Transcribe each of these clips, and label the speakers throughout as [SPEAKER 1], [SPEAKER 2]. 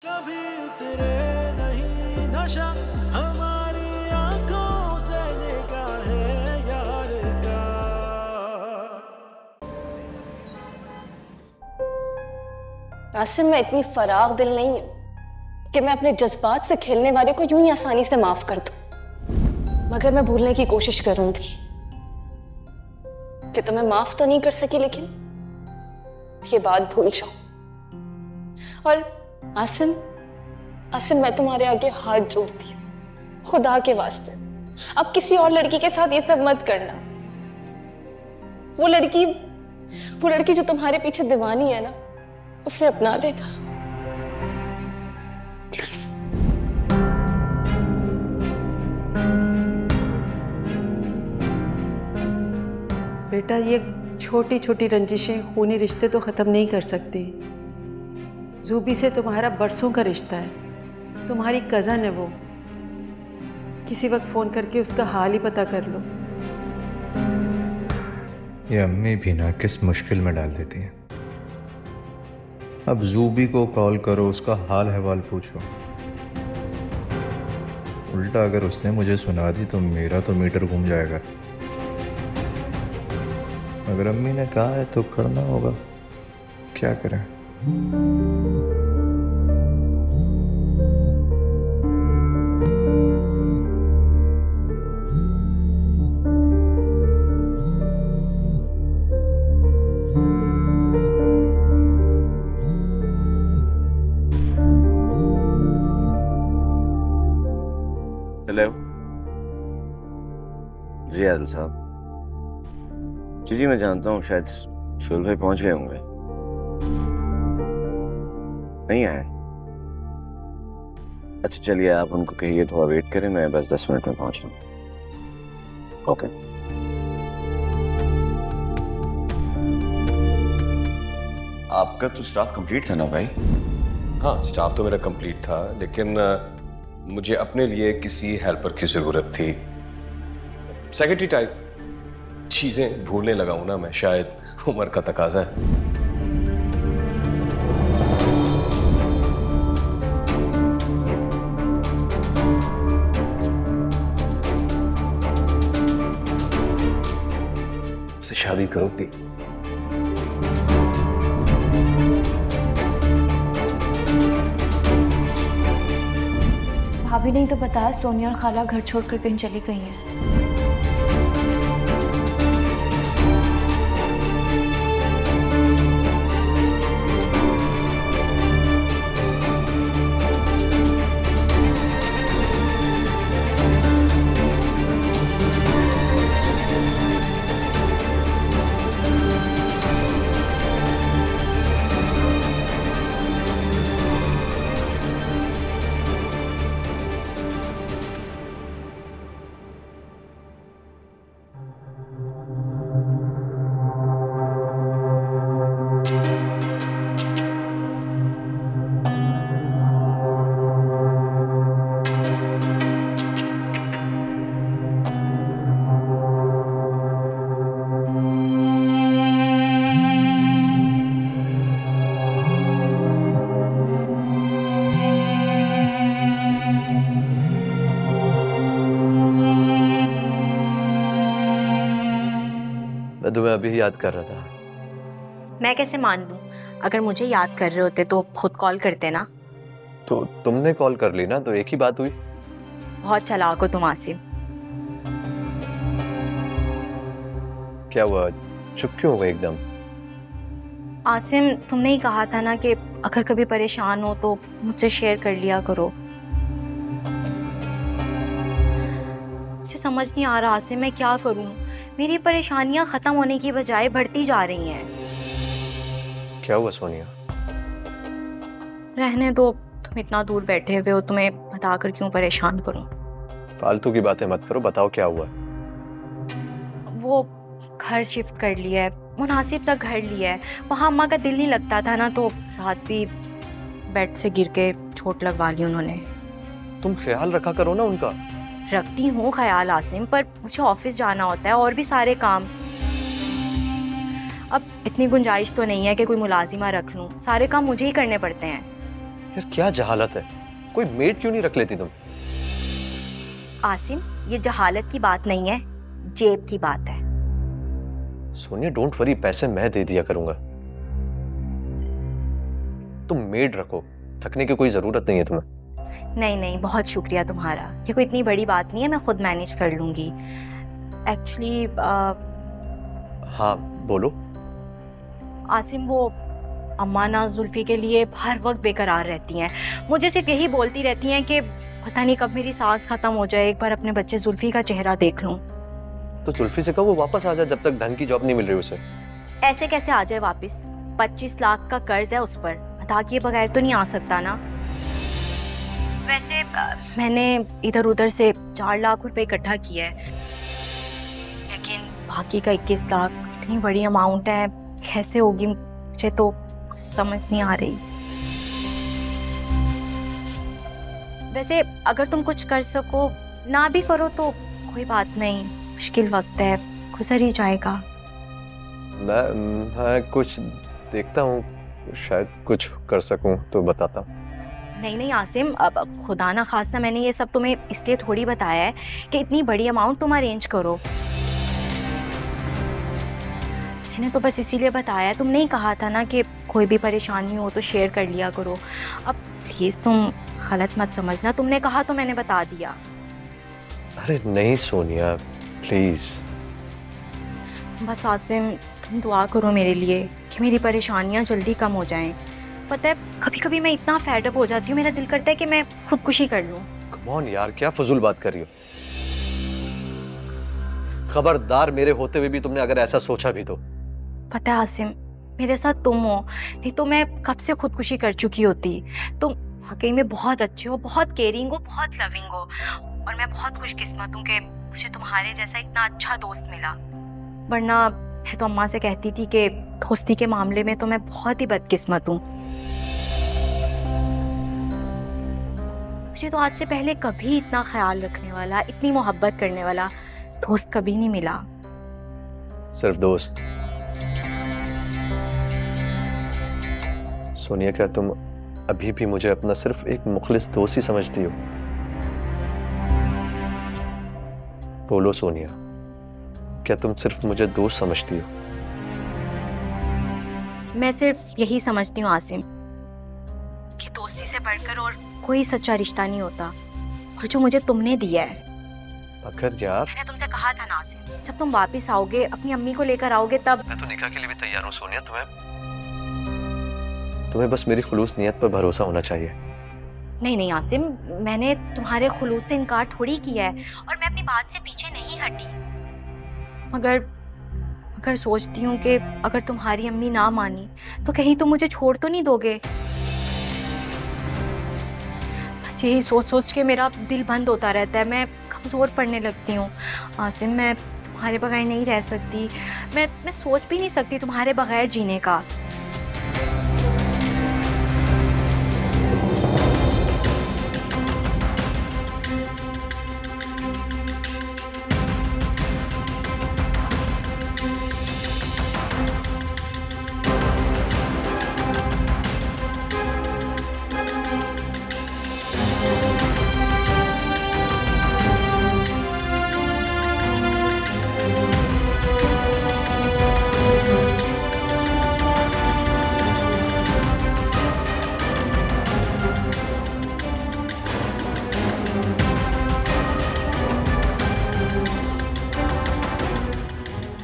[SPEAKER 1] कभी उतरे नहीं नशा हमारी आंखों से निगाहें यार का।
[SPEAKER 2] आसिम, मैं इतनी फराग दिल नहीं हूं कि मैं अपने जज्बात से खेलने वाले को यूं ही आसानी से माफ कर दूं। मगर मैं भूलने की कोशिश करूंगी कि तुम्हें माफ तो नहीं कर सकी, लेकिन ये बात भूल जाओ। और आसिम, मैं तुम्हारे आगे हाथ जोड़ती हूँ, खुदा के वास्ते अब किसी और लड़की के साथ ये सब मत करना। वो लड़की जो तुम्हारे पीछे दीवानी है ना, उसे अपना लेना प्लीज।
[SPEAKER 3] बेटा, ये छोटी छोटी रंजिशें खूनी रिश्ते तो ख़त्म नहीं कर सकती। जूबी से तुम्हारा बरसों का रिश्ता है, तुम्हारी कज़न है वो। किसी वक्त फ़ोन करके उसका हाल ही पता कर लो।
[SPEAKER 4] ये अम्मी भी ना किस मुश्किल में डाल देती हैं। अब जूबी को कॉल करो, उसका हाल अहवाल पूछो। उल्टा अगर उसने मुझे सुना दी तो मेरा तो मीटर घूम जाएगा। अगर अम्मी ने कहा है तो करना होगा, क्या करें।
[SPEAKER 5] हेलो जी आदिल साहब। जी मैं जानता हूँ, शायद सुहेल भाई पहुंच गए होंगे। नहीं आए? अच्छा चलिए, आप उनको कहिए थोड़ा वेट करें, मैं बस 10 मिनट में पहुंच रहा हूँ। ओके। आपका तो स्टाफ कंप्लीट था ना भाई?
[SPEAKER 6] हाँ, स्टाफ तो मेरा कंप्लीट था, लेकिन मुझे अपने लिए किसी हेल्पर की ज़रूरत थी। सेक्रेटरी टाइप चीज़ें भूलने लगा हूं ना मैं, शायद उम्र का तकाजा है।
[SPEAKER 5] उससे शादी करोगी?
[SPEAKER 7] भाभी ने तो बताया सोनिया और खाला घर छोड़कर कहीं चली गई हैं।
[SPEAKER 8] मैं तुम्हें अभी याद कर रहा था।
[SPEAKER 9] मैं कैसे मान लूं? अगर मुझे याद कर रहे होते तो खुद कॉल करते ना।
[SPEAKER 8] तो तुमने कॉल कर ली ना, तो एक ही बात हुई।
[SPEAKER 9] बहुत चालाक हो तुम आसिम।
[SPEAKER 8] क्या हुआ, चुप क्यों हो गए एकदम?
[SPEAKER 9] आसिम, तुमने ही कहा था ना कि अगर कभी परेशान हो तो मुझसे शेयर कर लिया करो। मुझे समझ नहीं आ रहा आसिम, मैं क्या करूं? मेरी परेशानियां खत्म होने की बजाय बढ़ती जा रही हैं।
[SPEAKER 8] क्या हुआ सोनिया?
[SPEAKER 9] रहने दो, तुम इतना दूर बैठे हुए हो, तुम्हें बताकर क्यों परेशान करूं?
[SPEAKER 8] फालतू की बातें मत करो, बताओ क्या हुआ।
[SPEAKER 9] वो घर शिफ्ट कर लिया है, मुनासिब सा घर लिया है। वहाँ अम्मा का दिल नहीं लगता था ना, तो रात भी बेड से गिर के चोट लगवा ली उन्होंने।
[SPEAKER 8] तुम ख्याल रखा करो ना उनका।
[SPEAKER 9] रखती हूँ ख्याल आसिम, पर मुझे ऑफिस जाना होता है और भी सारे काम। अब इतनी गुंजाइश तो नहीं है कि कोई मुलाजिमा रख लूँ, सारे काम मुझे ही करने पड़ते हैं।
[SPEAKER 8] यार क्या जहालत है, कोई मेड क्यों नहीं रख लेती तुम?
[SPEAKER 9] आसिम, ये जहालत की बात नहीं है, जेब की बात है।
[SPEAKER 8] सोनिया डोंट वरी, पैसे मैं दे दिया करूंगा। तुम मेड रखो, थकने की कोई जरूरत नहीं है तुम्हें।
[SPEAKER 9] नहीं नहीं, बहुत शुक्रिया तुम्हारा, ये कोई इतनी बड़ी बात नहीं है, मैं खुद मैनेज कर लूंगी। एक्चुअली
[SPEAKER 8] हाँ बोलो।
[SPEAKER 9] आसिम, वो अम्मा ना जुल्फी के लिए हर वक्त बेकरार रहती हैं। मुझे सिर्फ यही बोलती रहती हैं कि पता नहीं कब मेरी सांस खत्म हो जाए, एक बार अपने बच्चे जुल्फी का चेहरा देख लूं।
[SPEAKER 8] तो जुल्फी से कहो वो वापस आ जाए जब तक ढंग की जॉब नहीं मिल रही उसे।
[SPEAKER 9] ऐसे कैसे आ जाए वापस? 25 लाख का कर्ज है उस पर, अदा किए बगैर तो नहीं आ सकता ना। वैसे मैंने इधर उधर से 4 लाख रुपए इकट्ठा किया है, लेकिन बाकी का 21 लाख इतनी बड़ी अमाउंट है, कैसे होगी मुझे तो समझ नहीं आ रही। वैसे अगर तुम कुछ कर सको, ना भी करो तो कोई बात नहीं, मुश्किल वक्त है, गुजर ही जाएगा।
[SPEAKER 8] मैं कुछ देखता हूँ, शायद कुछ कर सकूं तो बताता हूँ।
[SPEAKER 9] नहीं नहीं आसिम, अब खुदा ना खास्ता मैंने ये सब तुम्हें इसलिए थोड़ी बताया है कि इतनी बड़ी अमाउंट तुम अरेंज करो। मैंने तो बस इसीलिए बताया, तुम नहीं कहा था ना कि कोई भी परेशानी हो तो शेयर कर लिया करो। अब प्लीज़ तुम गलत मत समझना, तुमने कहा तो मैंने बता दिया।
[SPEAKER 8] अरे नहीं सोनिया प्लीज।
[SPEAKER 9] बस आसिम, तुम दुआ करो मेरे लिए कि मेरी परेशानियां जल्दी कम हो जाएं। पता है कभी कभी मैं इतना फैडअप हो जाती हूँ, मेरा दिल करता है कि मैं खुदकुशी कर लूँ।
[SPEAKER 8] कम ऑन यार, क्या फजूल बात कर रही हो? खबरदार, मेरे होते हुए भी तुमने अगर ऐसा सोचा भी तो।
[SPEAKER 9] पता है आसिम, मेरे साथ तुम हो, नहीं तो मैं कब से खुदकुशी कर चुकी होती। तुम वाकई में बहुत अच्छे हो, बहुत केयरिंग हो, बहुत लविंग हो, और मैं बहुत खुशकिस्मत हूँ कि मुझे तुम्हारे जैसा इतना अच्छा दोस्त मिला। वरना मैं तो अम्मा से कहती थी कि दोस्ती के मामले में तो मैं बहुत ही बदकिस्मत हूँ। मुझे तो आज से पहले कभी इतना ख्याल रखने वाला, इतनी मोहब्बत करने वाला दोस्त कभी नहीं मिला।
[SPEAKER 8] सिर्फ दोस्त? सोनिया, क्या तुम अभी भी मुझे अपना सिर्फ एक मुखलिस दोस्त ही समझती हो? बोलो सोनिया, क्या तुम सिर्फ मुझे दोस्त समझती हो?
[SPEAKER 9] मैं सिर्फ यही समझती हूँ आसिम कि दोस्ती से बढ़कर और कोई सच्चा रिश्ता नहीं होता, और जो मुझे तुमने दिया है।
[SPEAKER 8] मगर यार,
[SPEAKER 9] मैंने तुमसे कहा था ना आसिम, जब तुम वापस आओगे, अपनी अम्मी को लेकर आओगे तब।
[SPEAKER 8] मैं तो निकाह के लिए भी तैयार हूँ सोनिया। तुम्हें बस मेरी खुलूस नियत पर भरोसा होना चाहिए।
[SPEAKER 9] नहीं नहीं आसिम, मैंने तुम्हारे खुलूस से इनकार थोड़ी किया है, और मैं अपनी बात से पीछे नहीं हटी। मगर सोचती हूँ कि अगर तुम्हारी अम्मी ना मानी तो कहीं तुम मुझे छोड़ तो नहीं दोगे। बस यही सोच सोच के मेरा दिल बंद होता रहता है, मैं कमज़ोर पड़ने लगती हूँ। आसिम, मैं तुम्हारे बगैर नहीं रह सकती, मैं सोच भी नहीं सकती तुम्हारे बगैर जीने का।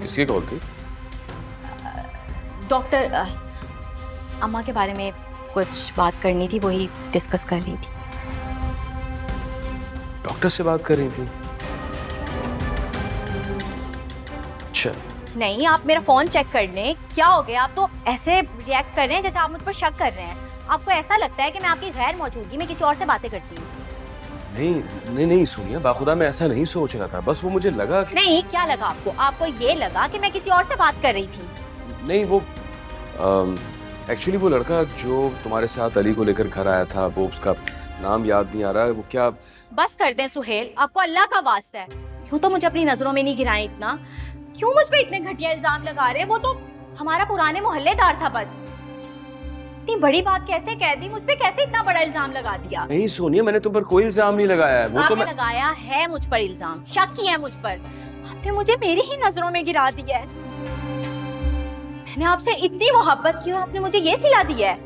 [SPEAKER 6] किसकी कॉल थी?
[SPEAKER 9] डॉक्टर, अम्मा के बारे में कुछ बात करनी थी, वही डिस्कस कर रही थी।
[SPEAKER 6] डॉक्टर से बात कर रही थी? अच्छा।
[SPEAKER 9] नहीं, आप मेरा फोन चेक कर लें। क्या हो गया? आप तो ऐसे रिएक्ट कर रहे हैं जैसे आप मुझ पर शक कर रहे हैं। आपको ऐसा लगता है कि मैं आपकी गैर मौजूदगी में किसी और से बातें करती हूँ।
[SPEAKER 6] नहीं सोनिया, बाखुदा मैं ऐसा नहीं सोच रहा था, बस वो मुझे लगा कि...
[SPEAKER 9] नहीं, क्या लगा आपको? आपको ये लगा कि मैं किसी और से बात कर रही थी?
[SPEAKER 6] नहीं, वो एक्चुअली वो लड़का जो तुम्हारे साथ अली को लेकर घर आया था, वो उसका नाम याद नहीं आ रहा है, वो क्या...
[SPEAKER 9] बस कर दें सुहेल, आपको अल्लाह का वास्ता है, क्यों तो मुझे अपनी नजरों में नहीं गिराएं इतना। क्यों मुझ पे इतने घटिया इल्जाम लगा रहे हैं? वो तो हमारा पुराने मोहल्लेदार था बस। इतनी बड़ी बात कैसे कह दी? मुझ पे कैसे इतना बड़ा इल्जाम लगा दिया?
[SPEAKER 6] नहीं सोनिया, मैंने तुम पर कोई इल्जाम नहीं लगाया है। वो तो मैं
[SPEAKER 9] लगाया है मुझ पर इल्जाम, शक किया है मुझ पर। आपने मुझे मेरी ही नजरों में गिरा दिया है। मैंने आपसे इतनी मोहब्बत की और आपने मुझे ये सिला दिया है।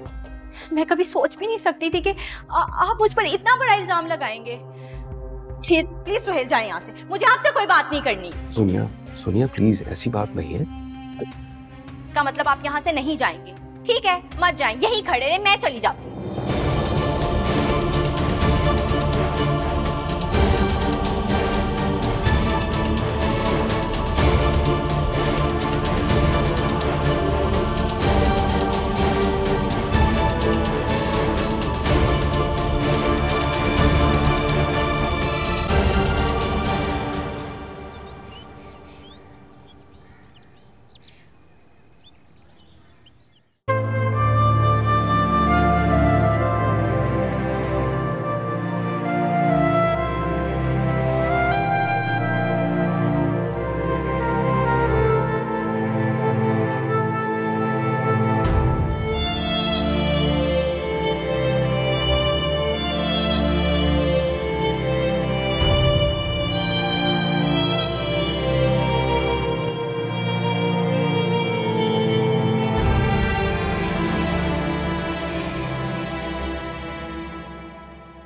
[SPEAKER 9] मैं कभी सोच भी नहीं सकती थी कि आप मुझ पर इतना बड़ा इल्जाम लगाएंगे। प्लीज प्लीज सुहेल जाए यहाँ से, मुझे आपसे कोई बात नहीं करनी।
[SPEAKER 6] सोनिया, सोनिया प्लीज, ऐसी बात नहीं है।
[SPEAKER 9] इसका मतलब आप यहाँ से नहीं जाएंगे? ठीक है, मत जाएं, यहीं खड़े रहे, मैं चली जाती हूँ।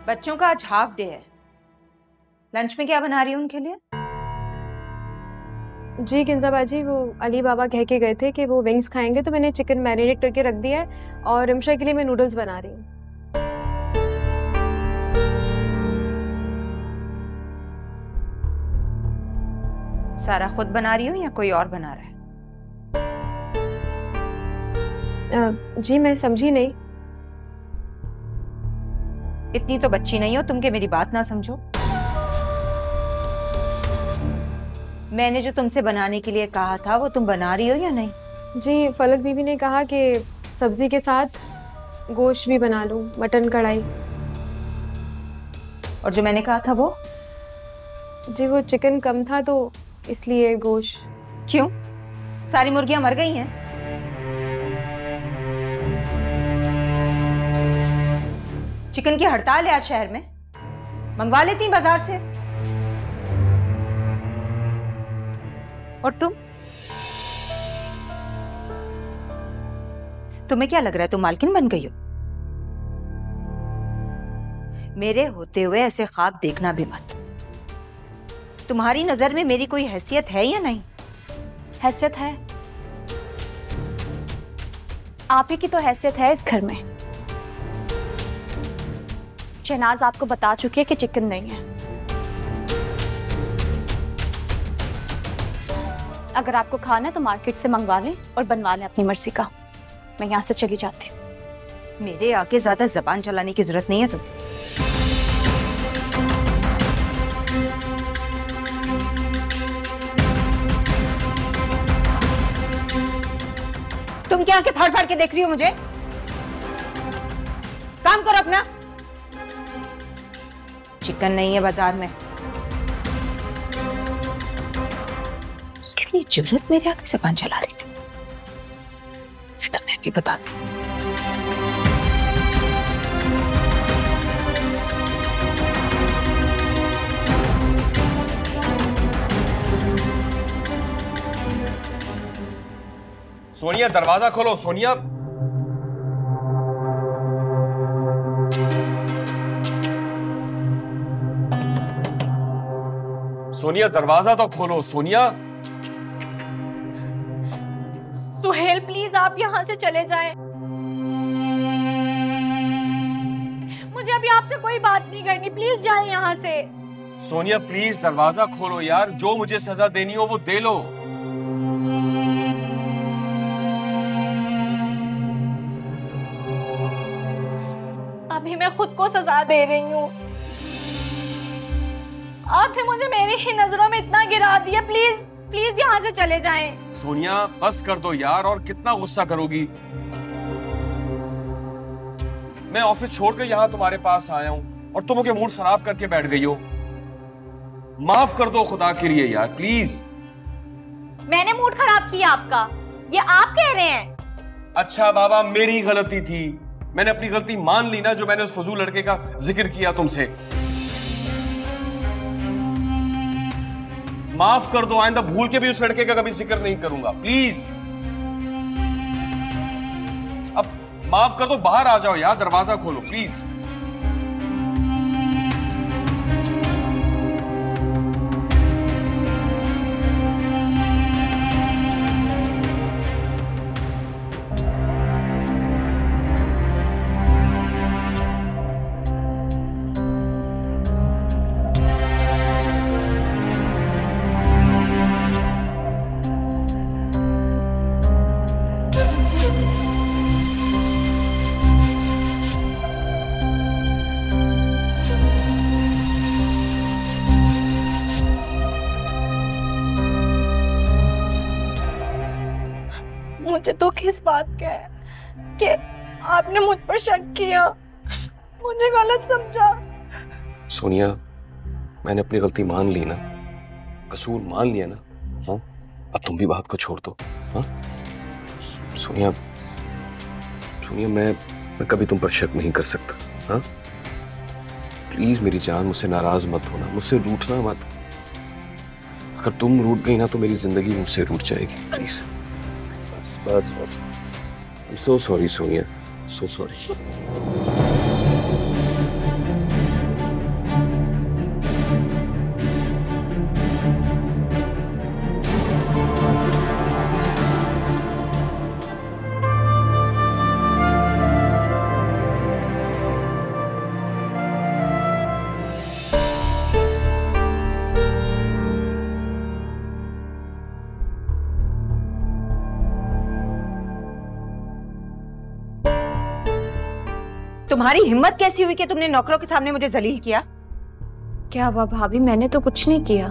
[SPEAKER 10] बच्चों का आज हाफ डे है, लंच में क्या बना रही हूँ उनके लिए?
[SPEAKER 11] जी किंजा बाजी, वो अली बाबा कह के गए थे कि वो विंग्स खाएंगे, तो मैंने चिकन मैरिनेट करके रख दिया है और इमशा के लिए मैं नूडल्स बना रही हूँ।
[SPEAKER 10] सारा खुद बना रही हो या कोई और बना रहा है?
[SPEAKER 11] जी मैं समझी नहीं।
[SPEAKER 10] इतनी तो बच्ची नहीं हो तुम के मेरी बात ना समझो। मैंने जो तुमसे बनाने के लिए कहा था वो तुम बना रही हो या नहीं?
[SPEAKER 11] जी फलक बीबी ने कहा कि सब्जी के साथ गोश्त भी बना लूं, मटन कढ़ाई।
[SPEAKER 10] और जो मैंने कहा था वो?
[SPEAKER 11] जी वो चिकन कम था तो इसलिए गोश्त।
[SPEAKER 10] क्यों, सारी मुर्गियां मर गई हैं? चिकन की हड़ताल है आज शहर में, मंगवा लेती बाजार से। और तुम्हें क्या लग रहा है तुम मालकिन बन गई हो? मेरे होते हुए ऐसे ख्वाब देखना भी मत। तुम्हारी नजर में मेरी कोई हैसियत है या नहीं?
[SPEAKER 7] हैसियत है, आप ही की तो हैसियत है इस घर में। शहनाज आपको बता चुकी है कि चिकन नहीं है। अगर आपको खाना है तो मार्केट से मंगवा लें और बनवा लें अपनी मर्जी का। मैं यहाँ से चली जाती हूँ।
[SPEAKER 10] मेरे आगे ज्यादा जबान चलाने की जरूरत नहीं है तुम क्या आके फाड़ फाड़ के देख रही हो मुझे? काम करो अपना। चिकन नहीं है बाजार में, उसके लिए जरूरत मेरे आगे जबान चला रही थी। सीधा मैं भी बता दूं।
[SPEAKER 6] सोनिया दरवाजा खोलो। सोनिया, सोनिया दरवाजा तो खोलो। सोनिया,
[SPEAKER 9] सुहेल प्लीज आप यहाँ से चले जाएं। मुझे अभी आपसे कोई बात नहीं करनी, प्लीज जाएं यहाँ से।
[SPEAKER 6] सोनिया प्लीज दरवाजा खोलो यार, जो मुझे सजा देनी हो वो दे लो।
[SPEAKER 9] अभी मैं खुद को सजा दे रही हूँ। आपने मुझे मेरी ही नजरों में इतना गिरा दिया, प्लीज प्लीज यहाँ से चले जाएं।
[SPEAKER 6] सोनिया बस कर दो यार, और कितना गुस्सा करोगी? मैं ऑफिस छोड़कर यहाँ तुम्हारे पास आया हूँ और तुम मुझे मूड खराब करके बैठ गई हो। माफ कर दो खुदा के लिए यार, प्लीज।
[SPEAKER 9] मैंने मूड खराब किया आपका, ये आप कह रहे हैं?
[SPEAKER 6] अच्छा बाबा, मेरी गलती थी, मैंने अपनी गलती मान ली ना, जो मैंने उस फजूल लड़के का जिक्र किया तुमसे। माफ कर दो, आइंदा भूल के भी उस लड़के का कभी जिक्र नहीं करूंगा, प्लीज। अब माफ कर दो, बाहर आ जाओ यार, दरवाजा खोलो प्लीज।
[SPEAKER 2] मुझे तो किस बात का है कि आपने मुझ पर शक किया, मुझे गलत समझा।
[SPEAKER 6] सोनिया, मैंने अपनी गलती मान ली ना, कसूर मान लिया ना। हाँ, अब तुम भी बात को छोड़ दो। हाँ सोनिया, सोनिया, मैं कभी तुम पर शक नहीं कर सकता। हाँ प्लीज मेरी जान, मुझसे नाराज मत होना, मुझसे रूठना मत। अगर तुम रूठ गई ना तो मेरी जिंदगी मुझसे रूठ जाएगी। प्लीज बस बस। I'm so sorry Sonia, so sorry।
[SPEAKER 10] तुम्हारी हिम्मत कैसी हुई कि तुमने नौकरों के सामने मुझे जलील किया?
[SPEAKER 2] क्या हुआ भाभी, मैंने तो कुछ नहीं किया।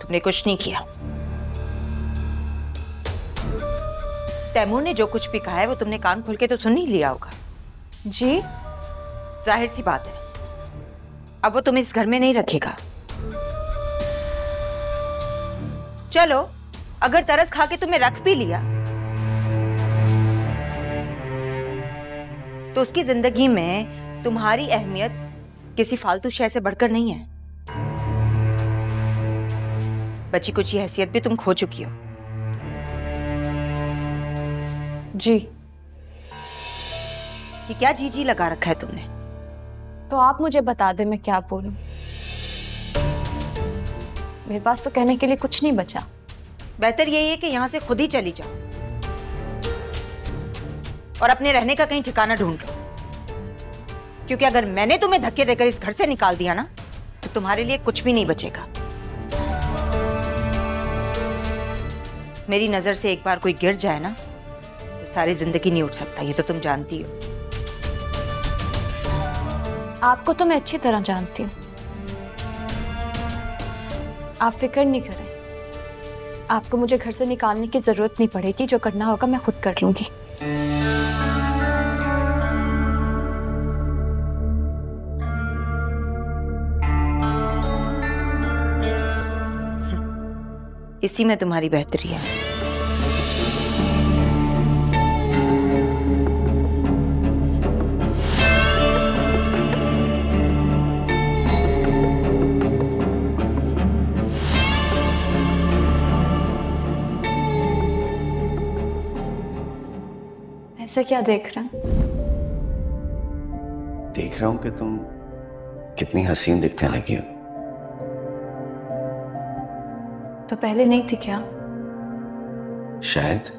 [SPEAKER 10] तुमने कुछ नहीं किया। तैमूर ने जो कुछ भी कहा है वो तुमने कान खोल के तो सुन ही लिया होगा।
[SPEAKER 2] जी?
[SPEAKER 10] जाहिर सी बात है, अब वो तुम्हें इस घर में नहीं रखेगा। चलो, अगर तरस खा के तुम्हें रख भी लिया तो उसकी जिंदगी में तुम्हारी अहमियत किसी फालतू शय से बढ़कर नहीं है। बची कुछ हैसियत भी तुम खो चुकी हो।
[SPEAKER 2] जी।
[SPEAKER 10] ये क्या जी जी लगा रखा है तुमने?
[SPEAKER 2] तो आप मुझे बता दे मैं क्या बोलूं। मेरे पास तो कहने के लिए कुछ नहीं बचा।
[SPEAKER 10] बेहतर यही है कि यहां से खुद ही चली जाओ और अपने रहने का कहीं ठिकाना ढूंढ लो, क्योंकि अगर मैंने तुम्हें धक्के देकर इस घर से निकाल दिया ना तो तुम्हारे लिए कुछ भी नहीं बचेगा। मेरी नजर से एक बार कोई गिर जाए ना तो सारी जिंदगी नहीं उठ सकता, ये तो तुम जानती हो।
[SPEAKER 2] आपको तो मैं अच्छी तरह जानती हूँ, आप फिक्र नहीं करें। आपको मुझे घर से निकालने की जरूरत नहीं पड़ेगी, जो करना होगा मैं खुद कर लूंगी।
[SPEAKER 10] इसी में तुम्हारी बेहतरी है।
[SPEAKER 2] ऐसा क्या देख रहे हैं?
[SPEAKER 5] देख रहा हूं कि तुम कितनी हसीन दिखने लगी हो।
[SPEAKER 2] तो पहले नहीं थी क्या?
[SPEAKER 5] शायद।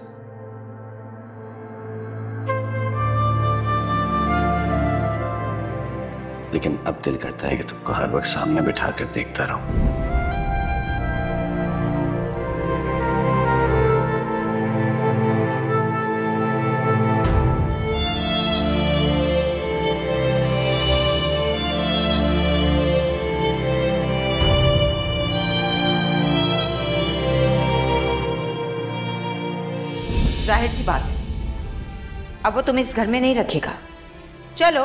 [SPEAKER 5] लेकिन अब दिल करता है कि तुमको हर वक्त सामने बिठा कर देखता रहूं।
[SPEAKER 10] जाहिर सी बात है, अब वो तुम्हें इस घर में नहीं रखेगा। चलो,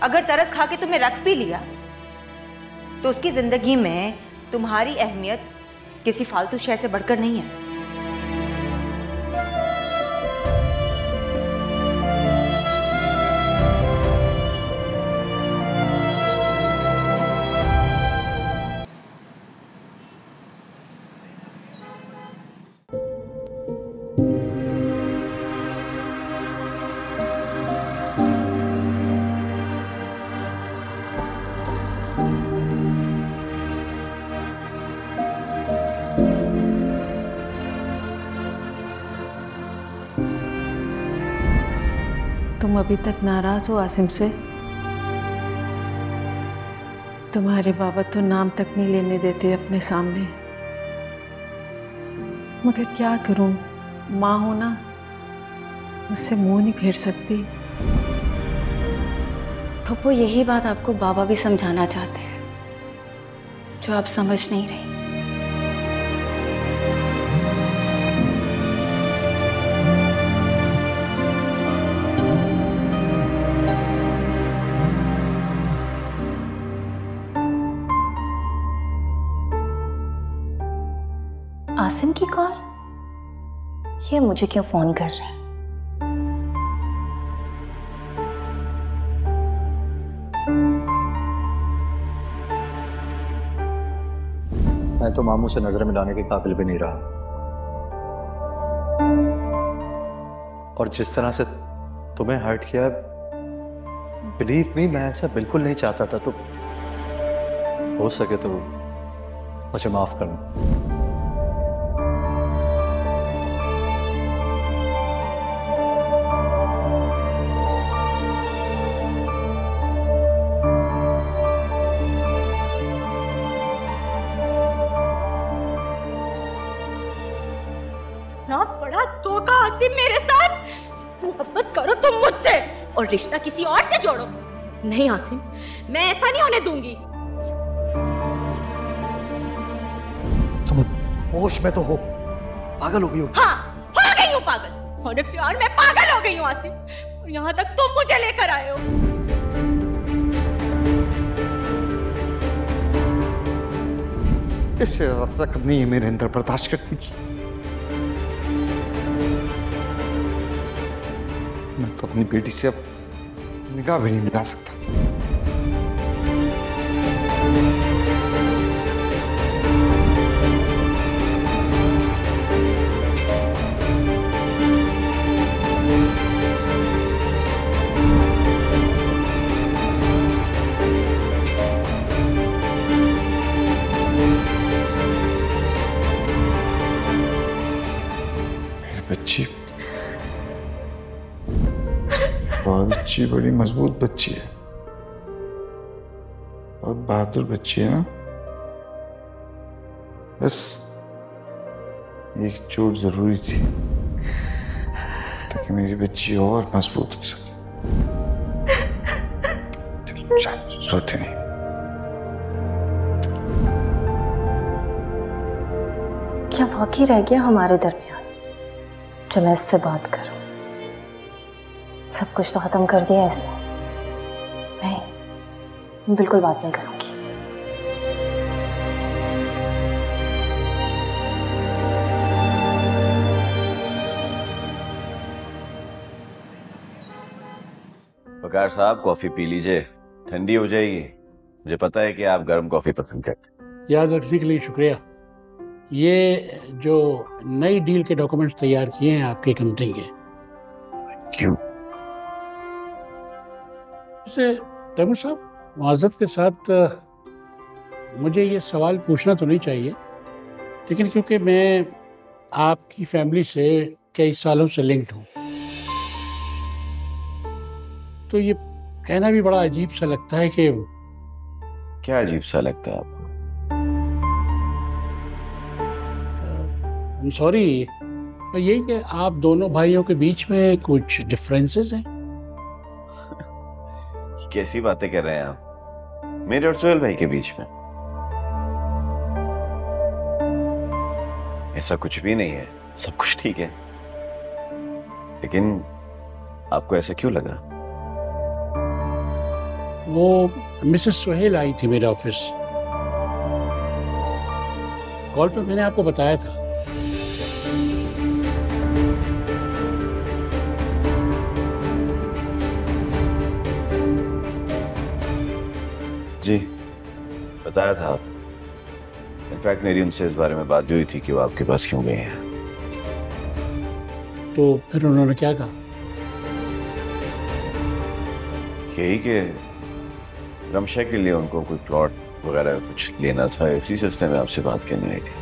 [SPEAKER 10] अगर तरस खा के तुम्हें रख भी लिया तो उसकी जिंदगी में तुम्हारी अहमियत किसी फालतू शय से बढ़कर नहीं है।
[SPEAKER 3] अभी तक नाराज हो आसिम से? तुम्हारे बाबा तो नाम तक नहीं लेने देते अपने सामने, मगर क्या करूं, माँ हो ना, मुझसे मुंह नहीं फेर सकती।
[SPEAKER 2] पप्पू, यही बात आपको बाबा भी समझाना चाहते हैं, जो आप समझ नहीं रही।
[SPEAKER 9] आसिम की कॉल? ये मुझे क्यों फोन कर रहा है?
[SPEAKER 4] मैं तो मामू से नजर मिलाने के काबिल भी नहीं रहा, और जिस तरह से तुम्हें हर्ट किया, बिलीव मी, मैं ऐसा बिल्कुल नहीं चाहता था। तो हो सके तो मुझे माफ करना।
[SPEAKER 9] बड़ा धोखा आसिम मेरे साथ। मोहब्बत करो तुम मुझसे और रिश्ता किसी और से जोड़ो। नहीं आसिम, मैं ऐसा नहीं होने दूंगी।
[SPEAKER 12] तुम होश में तो हो? पागल हो गई हो?
[SPEAKER 9] हाँ, हो गई हूँ पागल। और प्यार में पागल हो गई हूँ आसिम, और यहाँ तक तुम मुझे लेकर आए हो।
[SPEAKER 12] इससे ताकत नहीं है मेरे अंदर बर्दाश्त करने की। मैं तो अपनी बेटी से अब निगाह भी नहीं मिला सकता। बच्ची बहुत अच्छी, बड़ी मजबूत बच्ची है, बहुत बहादुर बच्ची है ना। बस एक चोट जरूरी थी ताकि मेरी बच्ची और मजबूत हो सके। रोते नहीं।
[SPEAKER 2] क्या वाकई रह गया हमारे दरमियान जो मैं इससे बात करूं? सब कुछ तो खत्म कर दिया इसने। नहीं, बिल्कुल बात नहीं करूंगी।
[SPEAKER 5] वकार साहब, कॉफी पी लीजिए, ठंडी हो जाएगी। मुझे पता है कि आप गर्म कॉफी पसंद करते हैं।
[SPEAKER 13] याद रखने के लिए शुक्रिया। ये जो नई डील के डॉक्यूमेंट्स तैयार किए हैं आपके कंपनी के।
[SPEAKER 12] क्यों?
[SPEAKER 13] वैसे तैमूर साहब, माज़रत के साथ मुझे ये सवाल पूछना तो नहीं चाहिए, लेकिन क्योंकि मैं आपकी फैमिली से कई सालों से लिंक्ड हूँ, तो ये कहना भी बड़ा अजीब सा लगता है कि।
[SPEAKER 5] क्या अजीब सा लगता है आपको?
[SPEAKER 13] सॉरी, यही कि आप दोनों भाइयों के बीच में कुछ डिफरेंसेस हैं।
[SPEAKER 5] कैसी बातें कर रहे हैं आप? मेरे और सोहेल भाई के बीच में ऐसा कुछ भी नहीं है, सब कुछ ठीक है। लेकिन आपको ऐसा क्यों लगा?
[SPEAKER 13] वो मिसेस सोहेल आई थी मेरे ऑफिस, कॉल पे मैंने आपको बताया था।
[SPEAKER 5] जी, बताया था आप। इनफैक्ट मेरी उनसे इस बारे में बात भी हुई थी कि वो आपके पास क्यों गए हैं।
[SPEAKER 13] तो फिर उन्होंने क्या कहा?
[SPEAKER 5] यही कि रमशा के लिए उनको कोई प्लॉट वगैरह कुछ लेना था, इसी सिलसिले में आपसे बात करने आई थी।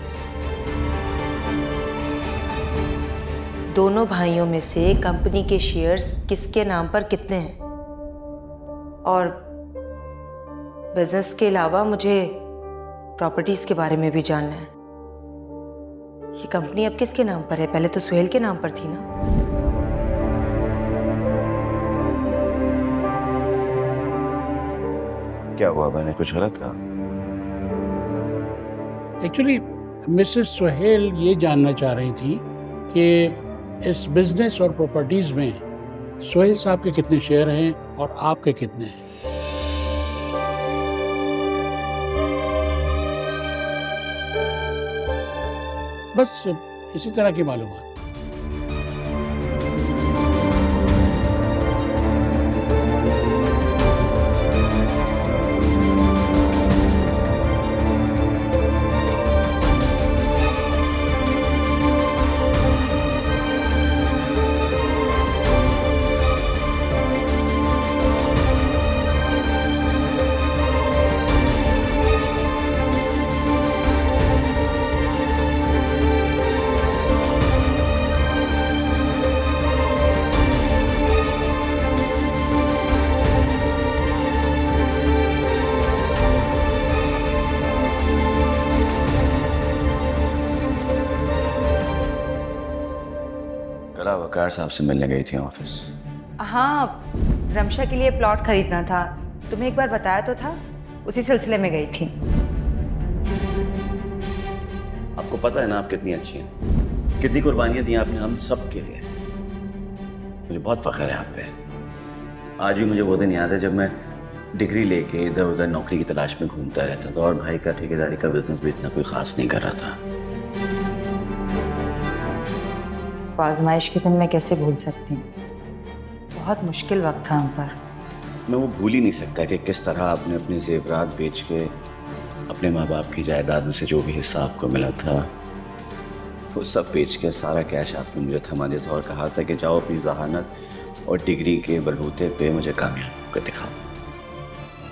[SPEAKER 10] दोनों भाइयों में से कंपनी के शेयर्स किसके नाम पर कितने हैं, और बिजनेस के अलावा मुझे प्रॉपर्टीज के बारे में भी जानना है। ये कंपनी अब किसके नाम पर है? पहले तो सुहेल के नाम पर थी ना।
[SPEAKER 5] क्या हुआ, मैंने कुछ गलत कहा?
[SPEAKER 13] एक्चुअली मिसेस सुहेल ये जानना चाह रही थी कि इस बिजनेस और प्रॉपर्टीज में सुहेल साहब के कितने शेयर हैं और आपके कितने हैं। बस इसी तरह की मालूमात।
[SPEAKER 5] वकार साहब से मिलने गई थी ऑफिस।
[SPEAKER 10] हाँ, रमशा के लिए प्लॉट खरीदना था। तुम्हें एक बार बताया तो था, उसी सिलसिले में गई थी।
[SPEAKER 5] आपको पता है ना आप कितनी अच्छी हैं, कितनी कुर्बानियां दी आपने हम सब के लिए। मुझे बहुत फख्र है आप पे। आज भी मुझे वो दिन याद है जब मैं डिग्री लेके इधर उधर नौकरी की तलाश में घूमता रहता था और भाई का ठेकेदारी का बिजनेस भी इतना कोई खास नहीं कर रहा था।
[SPEAKER 10] आजमाइश के दिन मैं कैसे भूल सकती हूँ? बहुत मुश्किल वक्त था हम पर।
[SPEAKER 5] मैं वो भूल ही नहीं सकता कि किस तरह आपने अपने जेवरात बेच के अपने माँ बाप की जायदाद में से जो भी हिस्सा आपको मिला था वो सब बेच के सारा कैश आपने मुझे थमा दिया था और कहा था कि जाओ अपनी जहानत और डिग्री के बलबूते पे मुझे कामयाब होकर दिखाओ।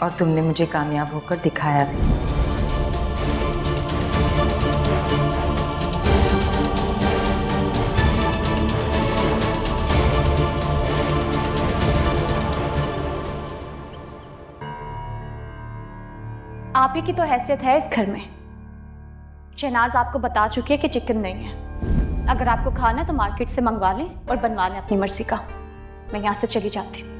[SPEAKER 10] और तुमने मुझे कामयाब होकर दिखाया भी।
[SPEAKER 7] आप ही की तो हैसियत है इस घर में। शहनाज आपको बता चुकी है कि चिकन नहीं है। अगर आपको खाना है तो मार्केट से मंगवा लें और बनवा लें अपनी मर्जी का। मैं यहाँ से चली जाती हूँ।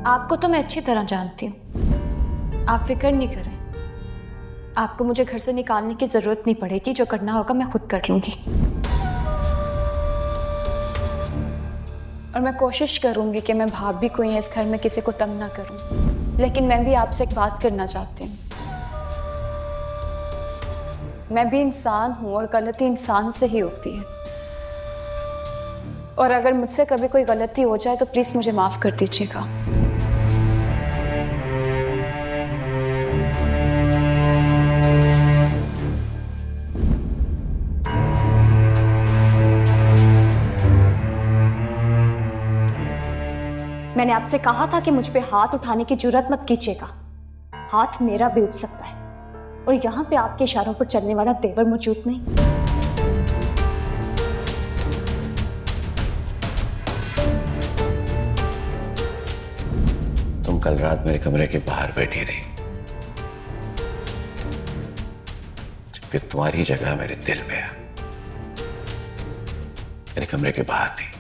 [SPEAKER 7] आपको तो मैं अच्छी तरह जानती हूँ, आप फिक्र नहीं करें। आपको मुझे घर से निकालने की जरूरत नहीं पड़ेगी, जो करना होगा मैं खुद कर लूंगी। और मैं कोशिश करूंगी कि मैं भाभी को या इस घर में किसी को तंग ना करूं। लेकिन मैं भी आपसे एक बात करना चाहती हूँ। मैं भी इंसान हूं और गलती इंसान से ही होती है। और अगर मुझसे कभी कोई गलती हो जाए तो प्लीज मुझे माफ कर दीजिएगा। मैंने आपसे कहा था कि मुझ पे हाथ उठाने की जुर्रत मत कीजिएगा। हाथ मेरा भी उठ सकता है और यहाँ पे आपके इशारों पर चलने वाला तेवर मौजूद नहीं।
[SPEAKER 5] तुम कल रात मेरे कमरे के बाहर बैठी रही, जबकि तुम्हारी जगह मेरे दिल में है। मेरे कमरे के बाहर थी।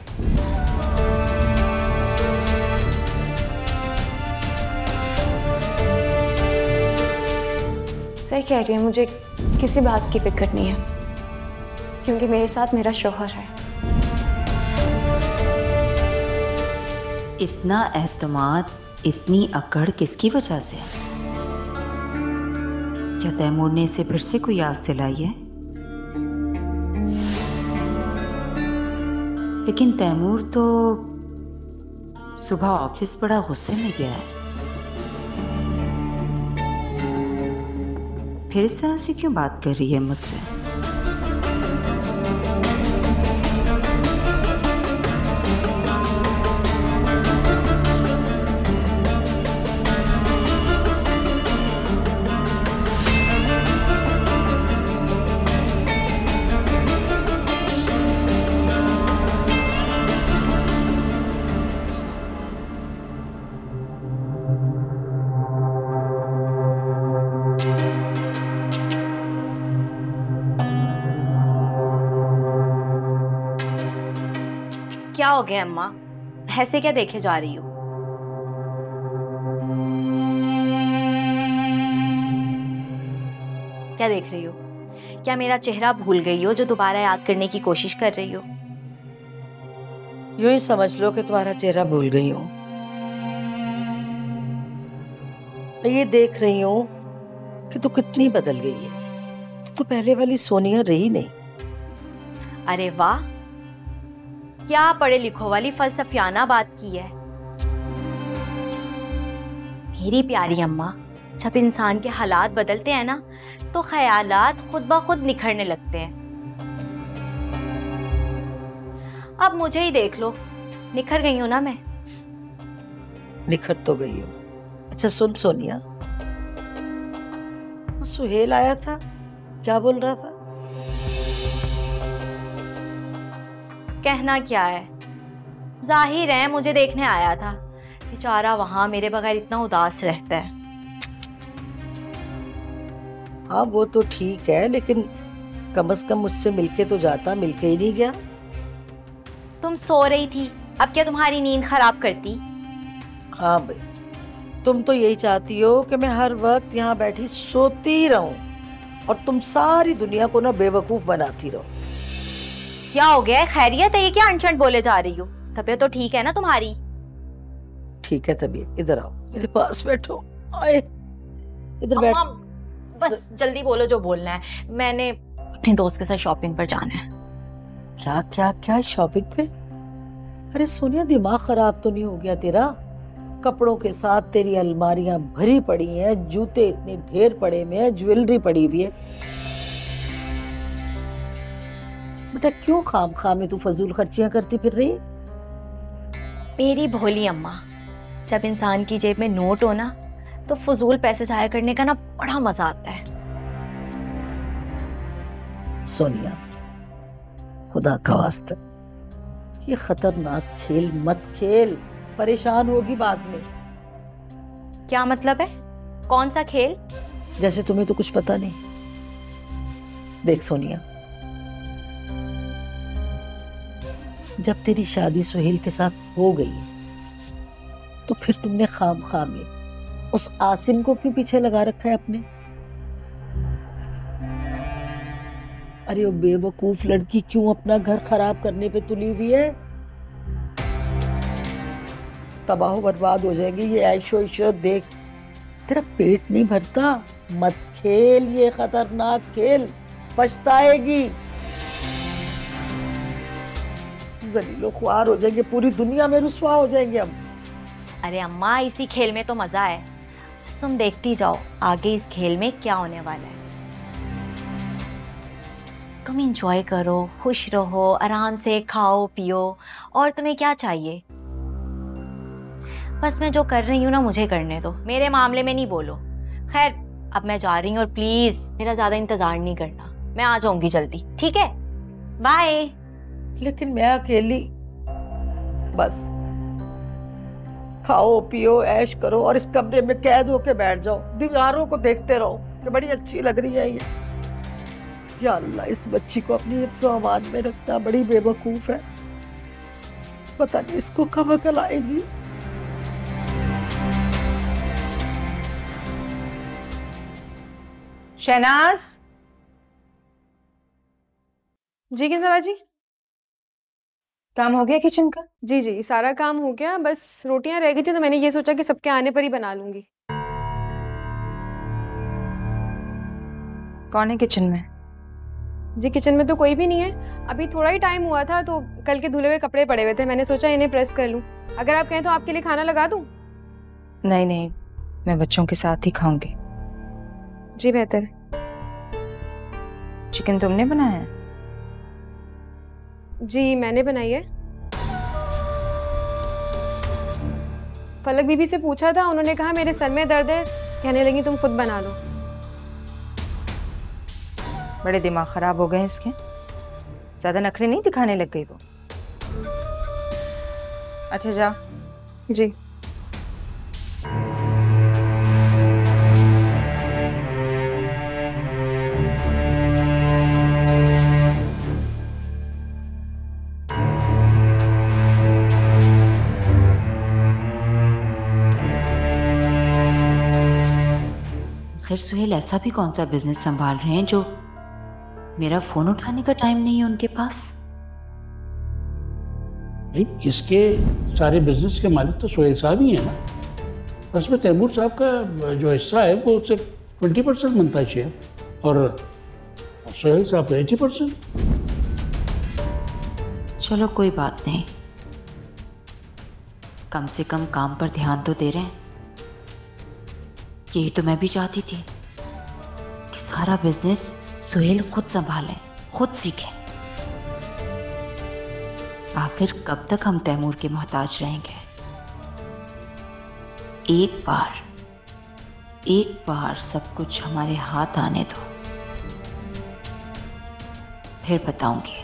[SPEAKER 7] सही कह रही है, मुझे किसी बात की फिक्र नहीं है क्योंकि मेरे साथ मेरा शौहर है।
[SPEAKER 10] इतना एतमाद, इतनी अकड़ किसकी वजह से? क्या तैमूर ने इसे फिर से कोई आस दिलाई है? लेकिन तैमूर तो सुबह ऑफिस बड़ा गुस्से में गया है। फिर इस तरह से क्यों बात कर रही है मुझसे?
[SPEAKER 9] क्या हो गया अम्मा? ऐसे क्या देखे जा रही हो? क्या देख रही हो? क्या मेरा चेहरा भूल गई हो जो दोबारा याद करने की कोशिश कर रही हो?
[SPEAKER 14] यूं ही समझ लो कि तुम्हारा चेहरा भूल गई हूँ। मैं ये देख रही हूँ कि तू कितनी बदल गई है। तू तो पहले वाली सोनिया रही नहीं।
[SPEAKER 9] अरे वाह, क्या पढ़े लिखो वाली फलसफियाना बात की है। मेरी प्यारी अम्मा, जब इंसान के हालात बदलते हैं ना तो ख्यालात खुद ब खुद निखरने लगते हैं। अब मुझे ही देख लो, निखर गई हूं ना मैं।
[SPEAKER 14] निखर तो गई हो। अच्छा सुन सोनिया, वो सुहेल आया था, क्या बोल रहा था?
[SPEAKER 9] कहना क्या है, जाहिर है मुझे देखने आया था। बेचारा वहां मेरे बगैर इतना उदास रहता है।
[SPEAKER 14] हाँ वो तो ठीक है, लेकिन कम से कम मुझसे मिलके तो जाता। मिलके ही नहीं गया।
[SPEAKER 9] तुम सो रही थी, अब क्या तुम्हारी नींद खराब करती?
[SPEAKER 14] हाँ भाई, तुम तो यही चाहती हो कि मैं हर वक्त यहाँ बैठी सोती ही रहूं और तुम सारी दुनिया को ना बेवकूफ बनाती रहो।
[SPEAKER 9] क्या हो गया है? खैरियत है? ये क्या अनचंड बोले जा रही हो? तबीयत तो ठीक है ना तुम्हारी?
[SPEAKER 14] ठीक है तबीयत। इधर आओ, मेरे पास बैठो। आए इधर बैठ।
[SPEAKER 9] बस जल्दी बोलो जो बोलना है। मैंने अपने दोस्त के साथ शॉपिंग पर जाना है।
[SPEAKER 14] क्या क्या क्या शॉपिंग पे? अरे सोनिया, दिमाग खराब तो नहीं हो गया तेरा? कपड़ों के साथ तेरी अलमारियां भरी पड़ी हैं, जूते इतने ढेर पड़े हुए हैं, ज्वेलरी पड़ी हुई है। बेटा क्यों खाम में तू फजूल खर्चियां करती फिर रही?
[SPEAKER 9] मेरी भोली अम्मा, जब इंसान की जेब में नोट हो ना तो फजूल पैसे जाया करने का ना बड़ा मजा आता है।
[SPEAKER 14] सोनिया, खुदा का वास्ता ये खतरनाक खेल मत खेल, परेशान होगी बाद में।
[SPEAKER 9] क्या मतलब है? कौन सा खेल?
[SPEAKER 14] जैसे तुम्हें तो कुछ पता नहीं। देख सोनिया, जब तेरी शादी सुहेल के साथ हो गई तो फिर तुमने खाम में उस आसिम को क्यों पीछे लगा रखा है अपने? अरे वो बेवकूफ लड़की क्यों अपना घर खराब करने पे तुली हुई है? तबाह बर्बाद हो जाएगी ये ऐशो इशरत देख। तेरा पेट नहीं भरता। मत खेल ये खतरनाक खेल, पछताएगी। जलीलो ख्वार हो जाएंगे, पूरी दुनिया में रुसवा हो जाएंगे हम।
[SPEAKER 9] अरे अम्मा, इसी खेल में तो मजा है। तुम देखती जाओ आगे इस खेल में क्या होने वाला है। तुम एंजॉय करो, खुश रहो, आराम से खाओ पियो, और तुम्हें क्या चाहिए? बस मैं जो कर रही हूँ ना मुझे करने दो, मेरे मामले में नहीं बोलो। खैर अब मैं जा रही हूँ, और प्लीज मेरा ज्यादा इंतजार नहीं करना, मैं आ जाऊंगी जल्दी, ठीक है? बाय।
[SPEAKER 14] लेकिन मैं अकेली? बस खाओ पियो ऐश करो और इस कमरे में कैद होके बैठ जाओ, दीवारों को देखते रहो कि बड़ी अच्छी लग रही है ये। या अल्लाह, इस बच्ची को अपनी हिफ्ज़ो अमान में रखना, बड़ी बेवकूफ है। पता नहीं इसको कब अकल आएगी।
[SPEAKER 10] शहनाज।
[SPEAKER 11] जी किंजवा जी,
[SPEAKER 10] काम हो गया किचन का?
[SPEAKER 11] जी जी सारा काम हो गया, बस रोटियां रह गई थी तो मैंने ये सोचा कि सबके आने पर ही बना लूंगी।
[SPEAKER 10] कौन है किचन में?
[SPEAKER 11] जी किचन में तो कोई भी नहीं है, अभी थोड़ा ही टाइम हुआ था तो कल के धुले हुए कपड़े पड़े हुए थे, मैंने सोचा इन्हें प्रेस कर लूं। अगर आप कहें तो आपके लिए खाना लगा दूं?
[SPEAKER 10] नहीं नहीं, मैं बच्चों के साथ ही खाऊंगी।
[SPEAKER 11] जी बेहतर।
[SPEAKER 10] चिकन तुमने बनाया है?
[SPEAKER 11] जी मैंने बनाई है। फलक बीबी से पूछा था, उन्होंने कहा मेरे सर में दर्द है, कहने लगी तुम खुद बना लो।
[SPEAKER 10] बड़े दिमाग खराब हो गए इसके, ज्यादा नखरे नहीं दिखाने लग गई वो। अच्छा जा।
[SPEAKER 11] जी।
[SPEAKER 10] आखिर सुहेल ऐसा भी कौन सा बिजनेस संभाल रहे हैं जो मेरा फोन उठाने का टाइम नहीं है उनके पास?
[SPEAKER 13] भाई इसके सारे बिजनेस के मालिक तो सुहेल साहब ही हैं ना। बस में तैमूर साहब का जो हिस्सा है वो सिर्फ 20% बनता है शेयर, और सुहेल साहब का 80%।
[SPEAKER 10] चलो कोई बात नहीं, कम से कम काम पर ध्यान तो दे रहे हैं। यही तो मैं भी चाहती थी कि सारा बिजनेस सुहेल खुद संभालें, खुद सीखें। आखिर कब तक हम तैमूर के मोहताज रहेंगे? एक बार सब कुछ हमारे हाथ आने दो, फिर बताऊंगी।